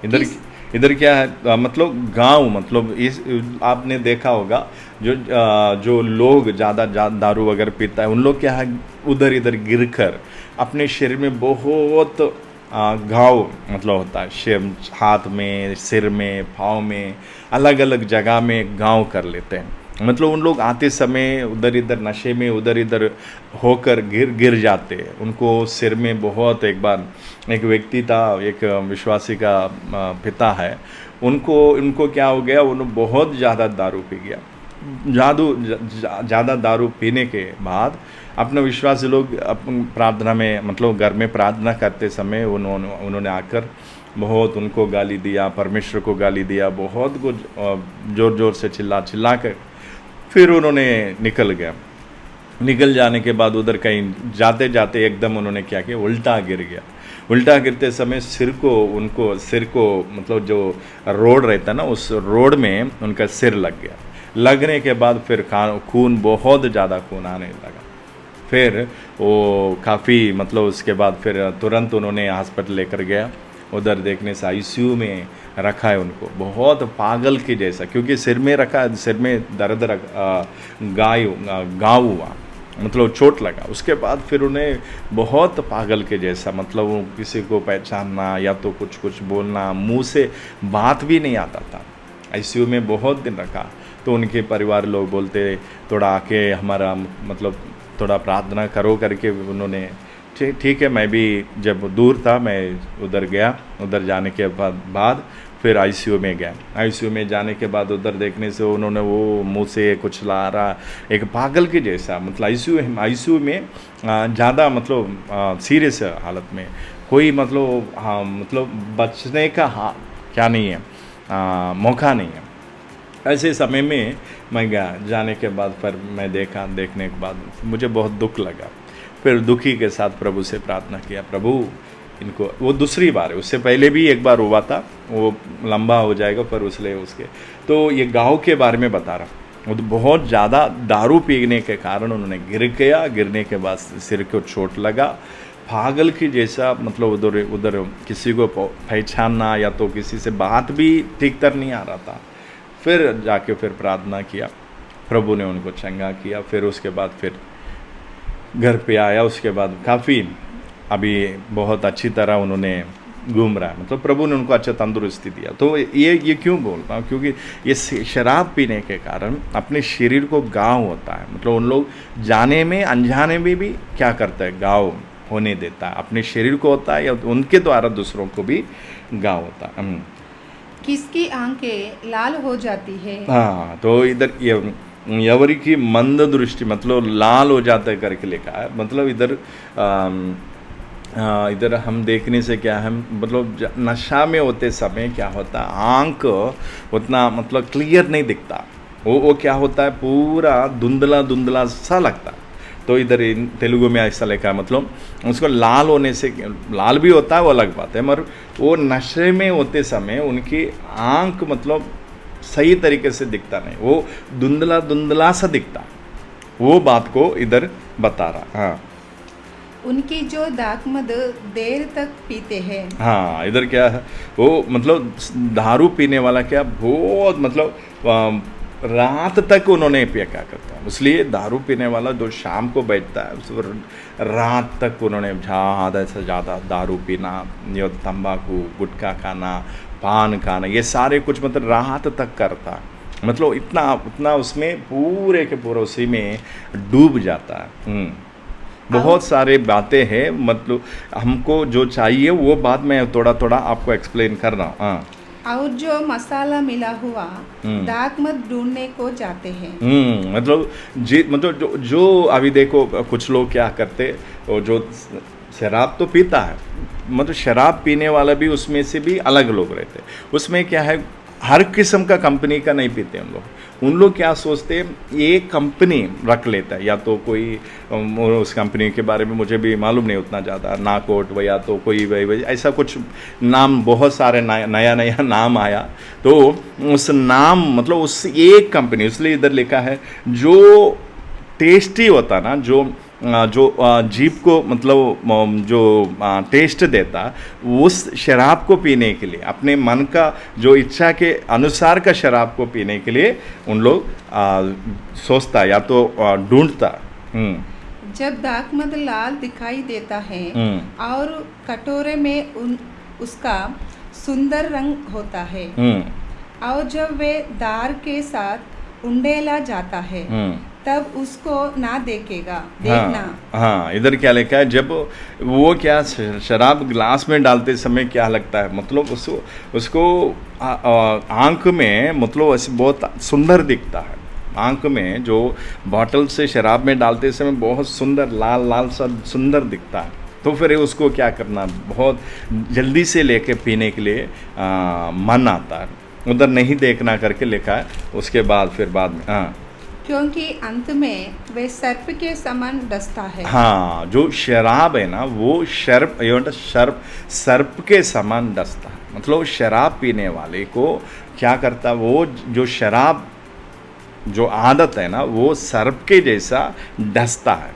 इधर किस- इधर क्या है, मतलब गांव, मतलब इस आपने देखा होगा जो लोग ज़्यादा दारू वगैरह पीता है, उन लोग क्या है, उधर इधर गिरकर अपने शरीर में बहुत घाव मतलब होता है, हाथ में, सिर में, पाँव में, अलग अलग जगह में घाव कर लेते हैं। मतलब उन लोग आते समय उधर इधर नशे में उधर इधर होकर गिर जाते हैं। उनको सिर में बहुत, एक बार एक व्यक्ति था, एक विश्वासी का पिता है, उनको क्या हो गया, उन्होंने बहुत ज़्यादा दारू पी गया। ज़्यादा दारू पीने के बाद अपने विश्वासी लोग अपन प्रार्थना में, मतलब घर में प्रार्थना करते समय उन्होंने आकर बहुत उनको गाली दिया, परमेश्वर को गाली दिया, बहुत कुछ ज़ोर ज़ोर से चिल्ला कर फिर उन्होंने निकल जाने के बाद उधर कहीं जाते जाते एकदम उन्होंने क्या किया, उल्टा गिर गया। उल्टा गिरते समय सिर को मतलब जो रोड रहता है ना, उस रोड में उनका सिर लग गया। लगने के बाद फिर खून, बहुत ज़्यादा खून आने लगा। फिर वो काफ़ी, मतलब उसके बाद फिर तुरंत उन्होंने हॉस्पिटल लेकर गया। उधर देखने से आईसीयू में रखा है उनको, बहुत पागल के जैसा, क्योंकि सिर में रखा, सिर में दर्द गाँव हुआ, मतलब चोट लगा। उसके बाद फिर उन्हें बहुत पागल के जैसा, मतलब वो किसी को पहचानना या तो कुछ बोलना, मुंह से बात भी नहीं आता था। आईसीयू में बहुत दिन रखा। तो उनके परिवार लोग बोलते, थोड़ा आके हमारा मतलब थोड़ा प्रार्थना करो करके उन्होंने, ठीक है। मैं भी जब दूर था, मैं उधर गया। उधर जाने के बाद फिर आईसीयू में गया। आईसीयू में जाने के बाद उधर देखने से उन्होंने वो मुंह से कुछ ला रहा, एक पागल के जैसा, मतलब आईसीयू में ज़्यादा, मतलब सीरियस हालत में, कोई मतलब, हाँ, मतलब बचने का क्या नहीं है, मौका नहीं है। ऐसे समय में मैं गया। जाने के बाद फिर मैं देखने के बाद मुझे बहुत दुख लगा। फिर दुखी के साथ प्रभु से प्रार्थना किया, प्रभु इनको, वो दूसरी बार है, उससे पहले भी एक बार हुआ था, वो लंबा हो जाएगा पर उसके तो ये गाँव के बारे में बता रहा। वो तो बहुत ज़्यादा दारू पीने के कारण उन्होंने गिर गया। गिरने के बाद सिर को चोट लगा, पागल की जैसा, मतलब उधर किसी को पहचानना या तो किसी से बात भी ठीक तरह नहीं आ रहा था। फिर जाके फिर प्रार्थना किया, प्रभु ने उनको चंगा किया। फिर उसके बाद फिर घर पे आया। उसके बाद काफ़ी अभी बहुत अच्छी तरह उन्होंने घूम रहा है, मतलब प्रभु ने उनको अच्छा तंदुरुस्ती दिया। तो ये क्यों बोल रहा हूँ, क्योंकि ये शराब पीने के कारण अपने शरीर को घाव होता है। मतलब उन लोग जाने में अनजाने में भी क्या करता है, घाव होने देता है। अपने शरीर को होता है या उनके द्वारा दूसरों को भी घाव होता है। किसकी आंखें लाल हो जाती है। हाँ, तो इधर यवरी की मंद दृष्टि, मतलब लाल हो जाता है करके लिखा है। मतलब इधर हम देखने से क्या है, मतलब नशा में होते समय क्या होता है, आंख उतना मतलब क्लियर नहीं दिखता। वो क्या होता है, पूरा धुंधला सा लगता है। तो इधर तेलुगु में ऐसा लिखा है, मतलब उसको लाल होने से, लाल भी होता है वो अलग बात है, मगर वो नशे में होते समय उनकी आंख मतलब सही तरीके से दिखता नहीं, वो धुंधला सा दिखता। वो बात को इधर बता रहा। हाँ, उनकी जो दाखमद देर तक पीते हैं। हाँ, इधर क्या है, वो मतलब दारू पीने वाला क्या बहुत, मतलब रात तक उन्होंने पिया क्या करता है। इसलिए दारू पीने वाला जो शाम को बैठता है, उस रात तक उन्होंने ज़्यादा से ज़्यादा दारू पीना, ये तंबाकू, गुटखा खाना, पान खाना, ये सारे कुछ मतलब रात तक करता। मतलब उतना उसमें पूरे के पूरे उसी में डूब जाता है। बहुत सारे बातें हैं, मतलब हमको जो चाहिए वो बात मैं थोड़ा आपको एक्सप्लेन कर रहा हूँ। हाँ, और जो मसाला मिला हुआ दाखमद ढूंढने को जाते हैं। मतलब जो अभी देखो कुछ लोग क्या करते, वो जो शराब तो पीता है, मतलब शराब पीने वाला भी उसमें से भी अलग लोग रहते। उसमें क्या है, हर किस्म का कंपनी का नहीं पीते उन लोग। उन लोग क्या सोचते हैं, एक कंपनी रख लेता है, या तो कोई उस कंपनी के बारे में मुझे भी मालूम नहीं उतना ज़्यादा, नाकोट व या तो कोई वही ऐसा कुछ नाम, बहुत सारे नया नया नाम आया। तो उस नाम मतलब उस एक कंपनी, इसलिए इधर लिखा है जो टेस्टी होता ना, जो जीभ को मतलब जो टेस्ट देता, उस शराब को पीने के लिए, अपने मन का जो इच्छा के अनुसार का शराब को पीने के लिए उन लोग सोचता या तो ढूंढता। जब दाखमध लाल दिखाई देता है और कटोरे में उसका सुंदर रंग होता है, और जब वे दार के साथ उंडेला जाता है तब उसको ना देखना। हाँ, इधर क्या लिखा है, जब वो क्या शराब ग्लास में डालते समय क्या लगता है, मतलब उसको आंख में मतलब ऐसे बहुत सुंदर दिखता है। आंख में जो बॉटल से शराब में डालते समय बहुत सुंदर लाल लाल सा सुंदर दिखता है। तो फिर उसको क्या करना, बहुत जल्दी से लेके पीने के लिए मन आता है। उधर नहीं देखना करके लिखा है, उसके बाद फिर बाद में हाँ, क्योंकि अंत में वे सर्प के समान डसता है। हाँ, जो शराब है ना वो सर्प के समान डसता है। मतलब शराब पीने वाले को क्या करता, वो जो शराब जो आदत है ना वो सर्प के जैसा डसता है।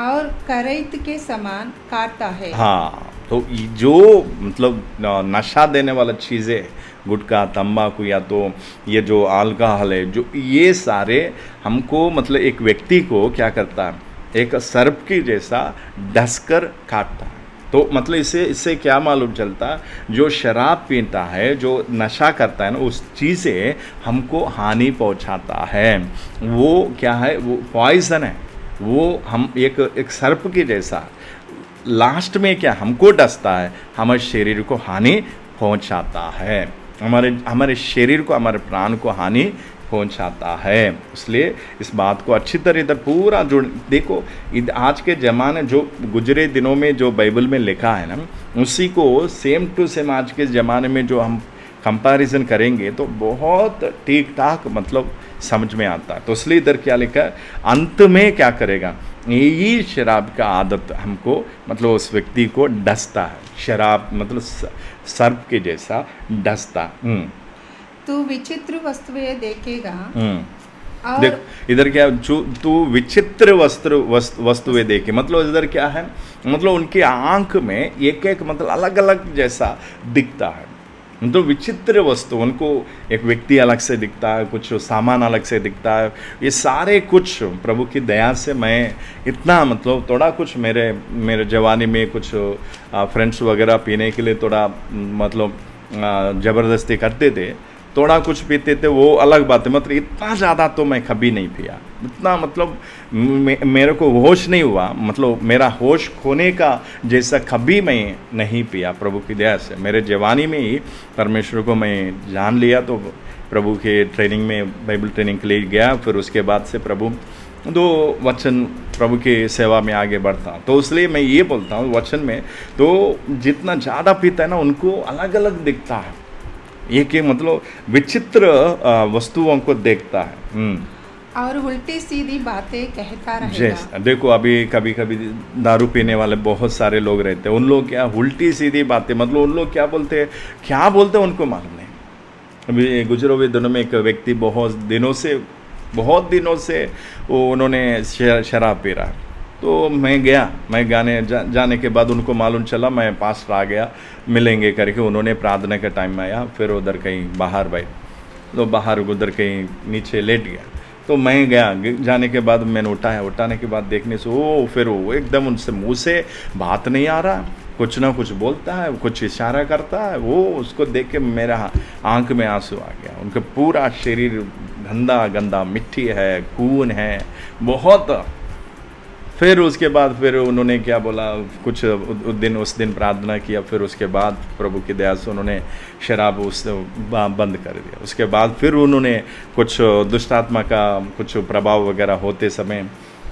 और करैत के समान काटता है। हाँ, तो जो मतलब नशा देने वाला चीज़ें, गुटखा, तंबाकू या तो ये जो अल्कोहल है, जो ये सारे हमको मतलब एक व्यक्ति को क्या करता है, एक सर्प की जैसा डसकर काटता है। तो मतलब इससे क्या मालूम चलता, जो शराब पीता है, जो नशा करता है ना, उस चीज़ें हमको हानि पहुंचाता है। वो क्या है, वो पॉइजन है। वो हम एक सर्प के जैसा लास्ट में क्या हमको डसता है, हमारे शरीर को हानि पहुंचाता है, हमारे शरीर को, हमारे प्राण को हानि पहुंचाता है। इसलिए इस बात को अच्छी तरह इधर पूरा जोड़ देखो। आज के ज़माने जो गुजरे दिनों में जो बाइबल में लिखा है ना, उसी को सेम टू सेम आज के ज़माने में जो हम कंपैरिजन करेंगे तो बहुत ठीक ठाक मतलब समझ में आता है। तो इसलिए इधर क्या लिखा है, अंत में क्या करेगा, यही शराब का आदत हमको मतलब उस व्यक्ति को डसता है। शराब मतलब सर्प के जैसा डसता। तू विचित्र वस्तुएं देखेगा। और देख इधर क्या, तू विचित्र वस्तुएं देखे, मतलब इधर क्या है, मतलब उनकी आंख में एक एक मतलब अलग अलग जैसा दिखता है। तो विचित्र वस्तु, उनको एक व्यक्ति अलग से दिखता है, कुछ सामान अलग से दिखता है। ये सारे कुछ प्रभु की दया से मैं इतना मतलब थोड़ा कुछ मेरे जवानी में कुछ फ्रेंड्स वगैरह पीने के लिए थोड़ा मतलब ज़बरदस्ती करते थे, थोड़ा कुछ पीते थे, वो अलग बात है। मतलब इतना ज़्यादा तो मैं कभी नहीं पिया, इतना मतलब मेरे को होश नहीं हुआ, मतलब मेरा होश खोने का जैसा कभी मैं नहीं पिया। प्रभु की दया से मेरे जवानी में ही परमेश्वर को मैं जान लिया। तो प्रभु के ट्रेनिंग में, बाइबल ट्रेनिंग के लिए गया, फिर उसके बाद से प्रभु दो वचन प्रभु की सेवा में आगे बढ़ता। तो इसलिए मैं ये बोलता हूँ, वचन में तो जितना ज़्यादा पीता है ना, उनको अलग अलग दिखता है, एक मतलब विचित्र वस्तुओं को देखता है। और उल्टी सीधी बातें कहता रहेगा। देखो अभी कभी कभी दारू पीने वाले बहुत सारे लोग रहते हैं, उन लोग क्या उल्टी सीधी बातें, मतलब उन लोग क्या बोलते हैं उनको मालूम नहीं। अभी गुजरे हुए दिनों में एक व्यक्ति बहुत दिनों से वो उन्होंने शराब पी रहा। तो मैं जाने के बाद उनको मालूम चला, मैं पास आ गया, मिलेंगे करके उन्होंने प्रार्थना के टाइम में आया, फिर उधर कहीं बाहर तो बाहर उधर कहीं नीचे लेट गया। तो मैं गया, जाने के बाद मैंने उठाने के बाद देखने से फिर वो एकदम उनसे मुंह से बात नहीं आ रहा, कुछ ना कुछ बोलता है, कुछ इशारा करता है। वो उसको देख के मेरा आंख में आंसू आ गया। उनका पूरा शरीर गंदा मिट्टी है, खून है बहुत। फिर उसके बाद फिर उन्होंने क्या बोला, कुछ उस दिन प्रार्थना किया, फिर उसके बाद प्रभु की दया से उन्होंने शराब बंद कर दिया। उसके बाद फिर उन्होंने कुछ दुष्ट आत्मा का कुछ प्रभाव वगैरह होते समय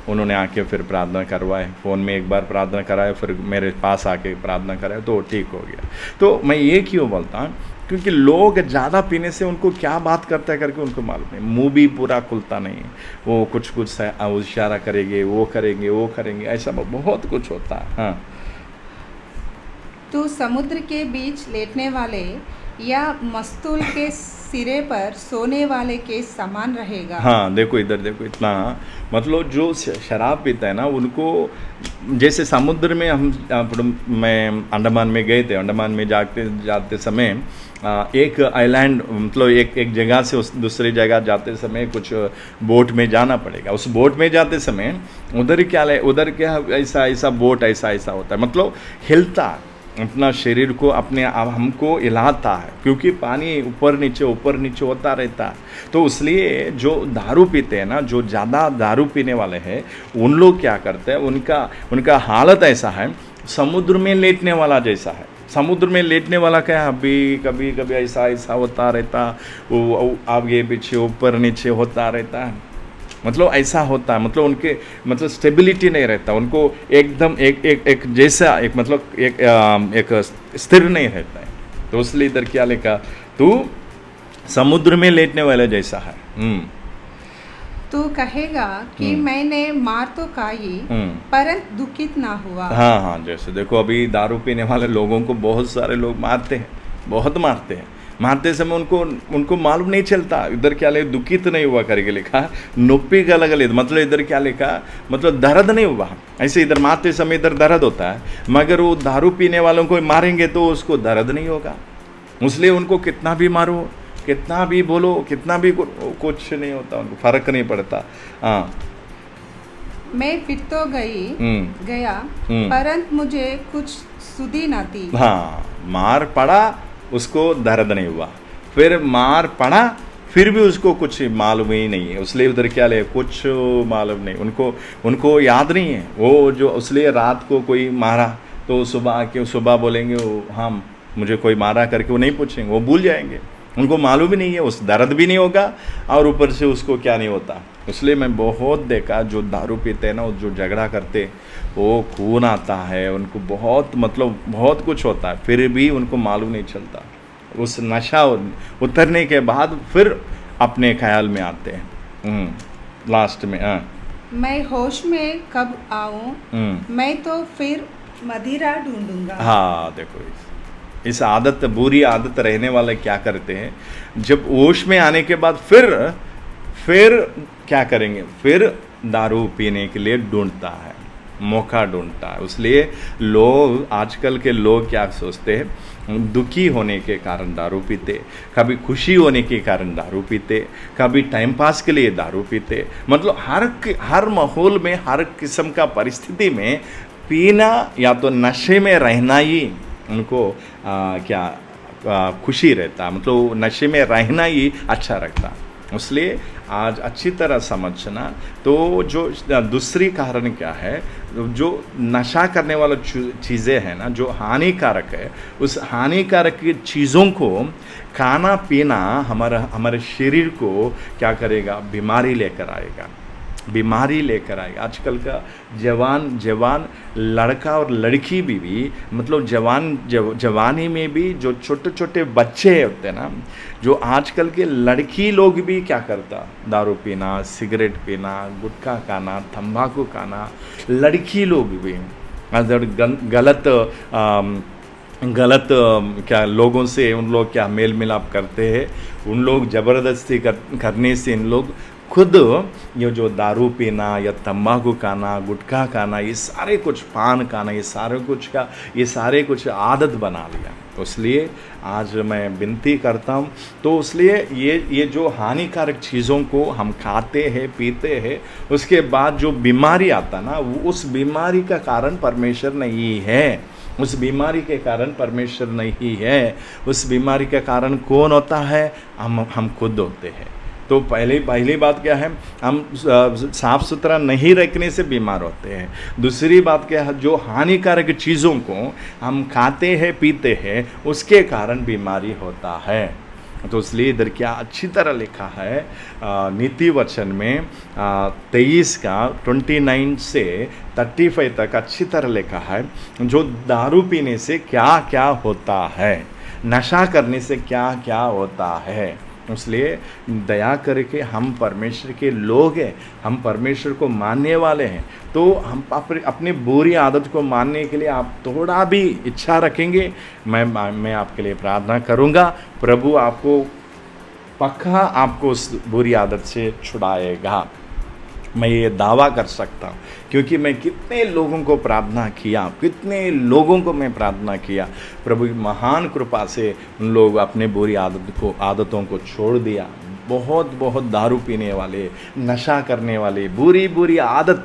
उन्होंने आके फिर प्रार्थना करवाए, फ़ोन में एक बार प्रार्थना कराए, फिर मेरे पास आके प्रार्थना कराए, तो ठीक हो गया। तो मैं ये क्यों बोलता हूँ, क्योंकि लोग ज़्यादा पीने से उनको क्या बात करता है करके उनको मालूम नहीं, मुंह भी पूरा खुलता नहीं, वो कुछ कुछ इशारा करेंगे, वो करेंगे, ऐसा बहुत कुछ होता है। हाँ, तू समुद्र के बीच लेटने वाले या मस्तूल के सिरे पर सोने वाले के समान रहेगा। हाँ, देखो इधर देखो, इतना मतलब जो शराब पीता है ना उनको, जैसे समुद्र में मैं अंडमान में गए थे, अंडमान में जाते समय एक आइलैंड, मतलब एक जगह से उस दूसरी जगह जाते समय कुछ बोट में जाना पड़ेगा। उस बोट में जाते समय उधर क्या ऐसा बोट ऐसा होता है, मतलब हिलता अपना शरीर को अपने आप हमको हिलाता है, क्योंकि पानी ऊपर नीचे होता रहता है। तो इसलिए जो दारू पीते हैं ना, जो ज़्यादा दारू पीने वाले हैं, उन लोग क्या करते हैं, उनका हालत ऐसा है समुद्र में लेटने वाला जैसा है। समुद्र में लेटने वाला क्या है, अभी कभी ऐसा होता रहता, वो आगे पीछे ऊपर नीचे होता रहता है, मतलब ऐसा होता है, मतलब उनके मतलब स्टेबिलिटी नहीं रहता, उनको एकदम एक जैसा एक स्थिर नहीं रहता है। तो इसलिए इधर क्या लिखा, तू समुद्र में लेटने वाला जैसा है। तू कहेगा कि मैंने मार तो खाई परंतु दुखित ना हुआ। हाँ, जैसे देखो अभी दारू पीने वाले लोगों को बहुत सारे लोग मारते हैं, बहुत मारते हैं। मारते समय उनको मालूम नहीं चलता, इधर क्या लिखा, दुखित नहीं हुआ करके लिखा, नोपी का लगा, मतलब इधर क्या लिखा, मतलब दर्द नहीं हुआ। ऐसे इधर मारते समय इधर दर्द होता है, मगर वो दारू पीने वालों को मारेंगे तो उसको दर्द नहीं होगा। इसलिए उनको कितना भी मारो, कितना भी बोलो, कितना भी कुछ नहीं होता, उनको फर्क नहीं पड़ता। हाँ, मैं फिर तो गया परंतु मुझे कुछ सुधी न थी। हाँ, मार पड़ा, उसको दर्द नहीं हुआ, फिर मार पड़ा, फिर भी उसको कुछ मालूम ही नहीं है। इसलिए उधर क्या ले, कुछ मालूम नहीं, उनको याद नहीं है वो जो। इसलिए रात को कोई मारा तो सुबह बोलेंगे हाँ मुझे कोई मारा करके, वो नहीं पूछेंगे, वो भूल जाएंगे, उनको मालूम भी नहीं है, उस दर्द भी नहीं होगा और ऊपर से उसको क्या नहीं होता। इसलिए मैं बहुत देखा जो दारू पीते हैं ना, जो झगड़ा करते, वो खून आता है उनको, बहुत कुछ होता है, फिर भी उनको मालूम नहीं चलता। उस नशा उतरने के बाद फिर अपने ख्याल में आते हैं लास्ट में। मैं होश में कब आऊं, मैं तो फिर मदिरा ढूंढूंगा। हाँ, देखो इस बुरी आदत रहने वाले क्या करते हैं, जब होश में आने के बाद फिर क्या करेंगे, फिर दारू पीने के लिए ढूंढता है, मौका ढूंढता है। इसलिए आजकल के लोग क्या सोचते हैं, दुखी होने के कारण दारू पीते, कभी खुशी होने के कारण दारू पीते, कभी टाइम पास के लिए दारू पीते, मतलब हर माहौल में, हर किस्म का परिस्थिति में पीना या तो नशे में रहना ही उनको खुशी रहता, मतलब नशे में रहना ही अच्छा रखता। इसलिए आज अच्छी तरह समझना, तो जो दूसरी कारण क्या है, जो नशा करने वाला चीज़ें हैं ना, जो हानिकारक है, उस हानिकारक की चीज़ों को खाना पीना हमारे शरीर को क्या करेगा, बीमारी लेकर आएगा। आजकल का जवान लड़का और लड़की भी मतलब जवानी में भी जो छोटे बच्चे होते हैं ना, जो आजकल के लड़की लोग भी क्या करता, दारू पीना, सिगरेट पीना, गुटखा खाना, तंबाकू खाना, लड़की लोग भी अगर गलत क्या लोगों से उन लोग क्या मेल मिलाप करते हैं, उन लोग ज़बरदस्ती करने से इन लोग खुद ये जो दारू पीना या तंबाकू खाना, गुटखा खाना, ये सारे कुछ पान खाना, ये सारे कुछ आदत बना लिया। तो इसलिए आज मैं विनती करता हूँ, तो इसलिए ये जो हानिकारक चीज़ों को हम खाते हैं, पीते हैं, उसके बाद जो बीमारी आता ना, वो उस बीमारी का कारण परमेश्वर नहीं है। उस बीमारी के कारण परमेश्वर नहीं है। उस बीमारी का कारण कौन होता है? हम खुद होते हैं। तो पहली बात क्या है, हम साफ सुथरा नहीं रखने से बीमार होते हैं। दूसरी बात क्या है, जो हानिकारक चीज़ों को हम खाते हैं, पीते हैं, उसके कारण बीमारी होता है। तो इसलिए इधर क्या अच्छी तरह लिखा है नीति वचन में 23 का 29 से 35 तक अच्छी तरह लिखा है, जो दारू पीने से क्या क्या होता है। नशा करने से क्या क्या होता है। इसलिए दया करके हम परमेश्वर के लोग हैं, हम परमेश्वर को मानने वाले हैं, तो हम अपनी बुरी आदत को मानने के लिए आप थोड़ा भी इच्छा रखेंगे, मैं आपके लिए प्रार्थना करूँगा, प्रभु आपको पक्का आपको उस बुरी आदत से छुड़ाएगा। मैं ये दावा कर सकता हूँ, क्योंकि मैं कितने लोगों को प्रार्थना किया, कितने लोगों को मैं प्रार्थना किया, प्रभु की महान कृपा से उन लोग अपने बुरी आदतों को छोड़ दिया। बहुत बहुत दारू पीने वाले, नशा करने वाले, बुरी बुरी आदत,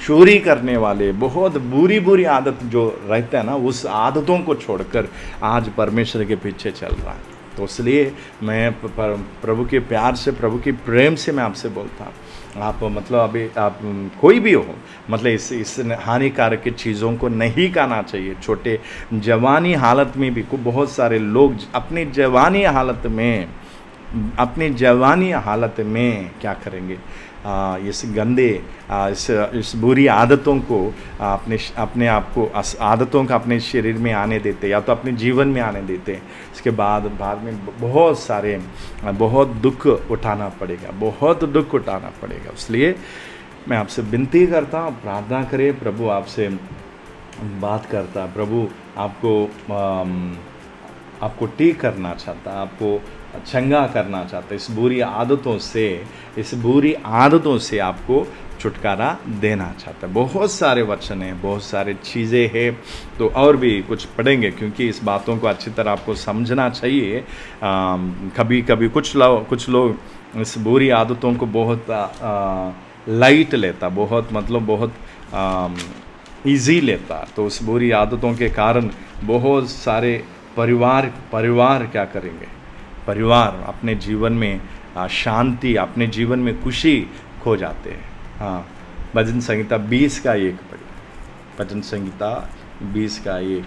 चोरी करने वाले, बहुत बुरी बुरी आदत जो रहता है ना, उस आदतों को छोड़कर आज परमेश्वर के पीछे चल रहा है। तो इसलिए मैं प्रभु के प्यार से, प्रभु की प्रेम से मैं आपसे बोलता हूँ, आप मतलब अभी आप कोई भी हो, मतलब इस हानिकारक की चीज़ों को नहीं खाना चाहिए। छोटे जवानी हालत में भी बहुत सारे लोग अपनी जवानी हालत में क्या करेंगे, इस गंदे इस बुरी आदतों को अपने आप को आदतों का अपने शरीर में आने देते, या तो अपने जीवन में आने देते। इसके बाद में बहुत दुख उठाना पड़ेगा, इसलिए मैं आपसे विनती करता हूँ, प्रार्थना करें, प्रभु आपसे बात करता, प्रभु आपको ठीक करना चाहता, आपको चंगा करना चाहता, इस बुरी आदतों से आपको छुटकारा देना चाहता है। बहुत सारे वचन हैं, बहुत सारे चीज़ें हैं, तो और भी कुछ पढ़ेंगे, क्योंकि इस बातों को अच्छी तरह आपको समझना चाहिए। कभी कभी कुछ लोग इस बुरी आदतों को बहुत लाइट लेता, बहुत ईजी लेता, तो उस बुरी आदतों के कारण बहुत सारे परिवार क्या करेंगे, परिवार अपने जीवन में शांति, अपने जीवन में खुशी खो जाते हैं। हाँ, भजन संहिता 20 का 1 पढ़िए, भजन संहिता 20 का 1।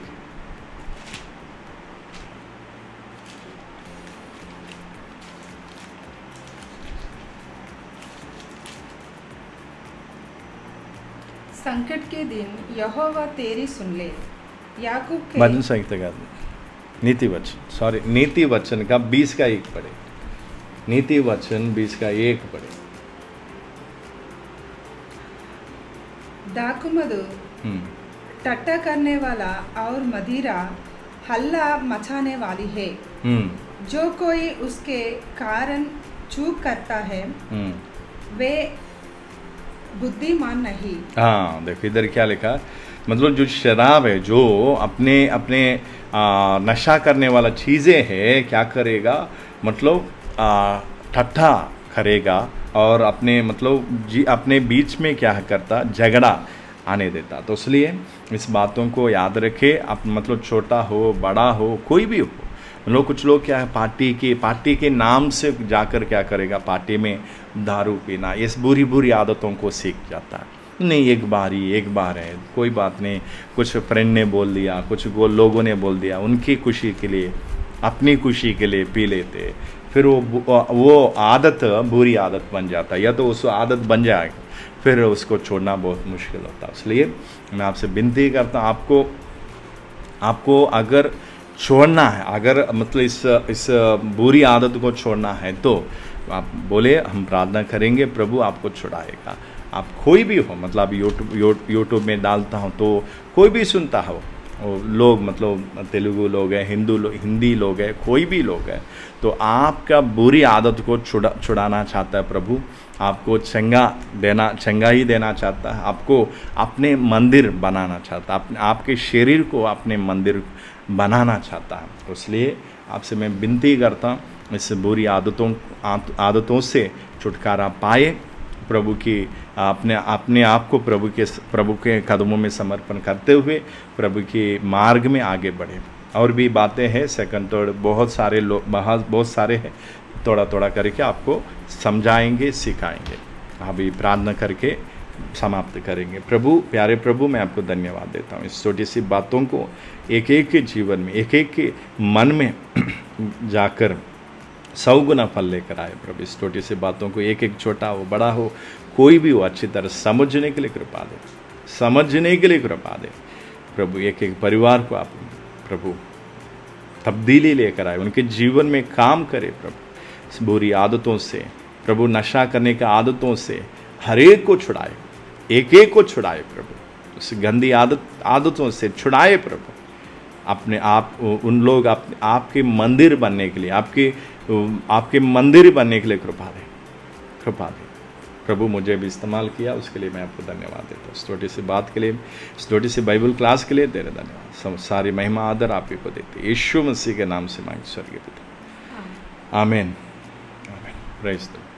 संकट के दिन यहोवा तेरी सुन ले, याकूब के भजन संहिता का नीति वचन का 20 का 1 पढ़े, नीति वचन 20 का 1 पढ़े। दाकुमधु टट्टा करने वाला और मदिरा हल्ला मचाने वाली है, जो कोई उसके कारण चूक करता है वे बुद्धिमान नहीं। हाँ, देखो इधर क्या लिखा, मतलब जो शराब है, जो अपने नशा करने वाला चीज़ें है, क्या करेगा, मतलब ठट्ठा करेगा, और अपने बीच में क्या करता, झगड़ा आने देता। तो इसलिए इस बातों को याद रखे, मतलब छोटा हो बड़ा हो कोई भी हो, कुछ लोग क्या है, पार्टी के नाम से जाकर क्या करेगा, पार्टी में दारू पीना, इस बुरी आदतों को सीख जाता है। नहीं, एक बार है, कोई बात नहीं, कुछ फ्रेंड ने बोल दिया, कुछ लोगों ने बोल दिया, उनकी खुशी के लिए, अपनी खुशी के लिए पी लेते, फिर वो आदत बुरी आदत बन जाता है, या तो उस आदत बन जाएगा, फिर उसको छोड़ना बहुत मुश्किल होता है। इसलिए मैं आपसे विनती करता हूँ, आपको अगर छोड़ना है, अगर मतलब इस बुरी आदत को छोड़ना है, तो आप बोले, हम प्रार्थना करेंगे, प्रभु आपको छुड़ाएगा। आप कोई भी हो, मतलब यूट्यूब में डालता हूँ तो कोई भी सुनता हो, लोग मतलब तेलुगु लोग हैं, हिंदी लोग हैं, कोई भी लोग है, तो आपका बुरी आदत को छुड़ाना चाहता है प्रभु, आपको चंगा ही देना चाहता है, आपको अपने मंदिर बनाना चाहता है, आपके शरीर को अपने मंदिर बनाना चाहता है। तो इसलिए आपसे मैं विनती करता हूँ, इस बुरी आदतों से छुटकारा पाए, प्रभु की अपने आप को प्रभु के कदमों में समर्पण करते हुए प्रभु के मार्ग में आगे बढ़े। और भी बातें हैं, सेकंड थर्ड बहुत सारे हैं, थोड़ा करके आपको समझाएंगे, सिखाएंगे। अभी प्रार्थना करके समाप्त करेंगे। प्यारे प्रभु, मैं आपको धन्यवाद देता हूँ, इस छोटी सी बातों को एक के जीवन में, एक के मन में जाकर 100 गुना फल लेकर आए। प्रभु, इस छोटी सी बातों को एक छोटा हो बड़ा हो कोई भी हो, अच्छी तरह समझने के लिए कृपा दे, प्रभु। एक परिवार को आप प्रभु तब्दीली लेकर आए, उनके जीवन में काम करे प्रभु। इस बुरी आदतों से प्रभु, नशा करने की आदतों से हर एक को छुड़ाए, एक एक को छुड़ाए प्रभु, उस गंदी आदतों से छुड़ाए प्रभु। अपने आप उन लोग आपके मंदिर बनने के लिए, आपके मंदिर बनने के लिए कृपा दे प्रभु। मुझे भी इस्तेमाल किया, उसके लिए मैं आपको धन्यवाद देता हूँ। इस छोटी सी बात के लिए, इस छोटी सी बाइबल क्लास के लिए तेरे धन्यवाद। सारी महिमा आदर आप ही को देते, यीशु मसीह के नाम से मांग स्वर्गीय पिता, आमीन। Praise the Lord.